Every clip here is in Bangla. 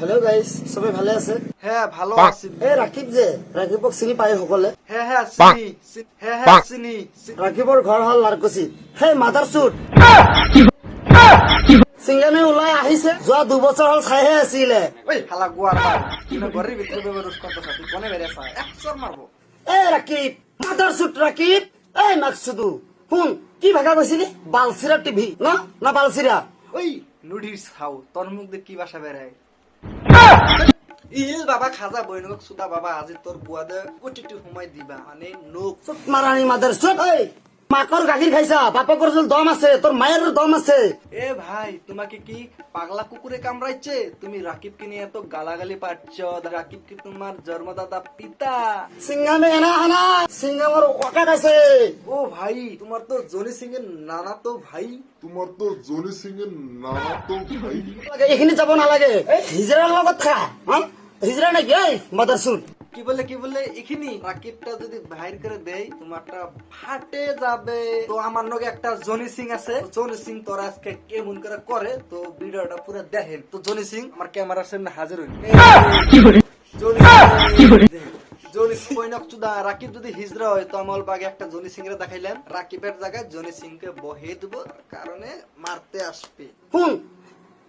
হ্যালো গাইস, সবাই ভালো আছে? হ্যাঁ ভালো আছি। রাকিব যে রাকিবক চিনি পায় সকলে? হ্যাঁ চিনি। হ্যাঁ চিনি। রাকিবর ঘৰ হল লাৰকুচি। মাদাৰ চুট চিংগামে ওলাই আহিছে, যোৱা 2 বছৰ হল চাইহে আছিলে। ওই হালা গুয়ার বাল তুমি ঘরের ভিতরে বেরোস কত সাথে কোনে বেরিয়ে আসা একশর মারবো। রাকিব, মাদাৰ চুট রাকিব। মাকসুদু শুন, কি ভাষা কৈছিলি? বালচিৰা টিভি না বালচিৰা? ওই নুডিলস খাও তোর মুখ দিয়ে কি বাসা বেড়ায়। ইল বাবা খাজা বইনক সুদা বাবা আজি তোর বুয়া দে কোটিটি সময় দিবা মানে নোক চুট মারানি মাদাৰ চুট। মাকৰ গাখীৰ খাইছা, বাপেকৰ জল দম আছে, তোর মায়ের দম আছে। এ ভাই তোমাকে কি পাগলা কুকুরে কামড়াইছে? তুমি রাকিবকে নিয়ে এত গালাগালি পাচ্ছ। রাকিব কি তোমার জন্মদাতা পিতা? সিংগামে এনা আনা, সিংগামর ওকাত আছে। ও ভাই তোমার তো জনি সিং এর নানা তো ভাই। তোমার তো জনি সিং এর নানা তো ভাই। এইখিনি যাব নালাগে, হিজৰাৰ লগত খা। হিজৰা নাকি? মাদাৰ চুট কি বলে এখানে রাকিবটা যদি বাহির করে দেয় তোমারটা ফাটে যাবে। তো আমার নগে একটা জনি সিং আছে, জনি সিং তোর আজকে কেমন করে তো ভিডিওটা পুরো দেখেন। তো জনি সিং আমার ক্যামেরার সামনে হাজির হইল। জনি সিং কইনক চুদা রাকিব যদি হিজরা হয় তো আমল বাগে একটা জনি সিং এর দেখাইলাম, রাকিবের জায়গায় জনি সিং কে বহে দেব, কারণে মারতে আসবে। শুন,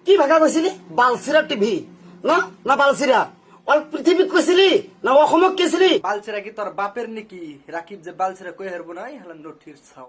কি ভাষা কৈছিলি? বালচিৰা টিভি না বালচিৰা? অল পৃথিৱীত কৈছিলি না অসমক কৈছিলি? বালছেরা কি তোর বাপের নাকি? রাকিব যে বালছেরা কই হারবো না, হলাম নঠির ছাও।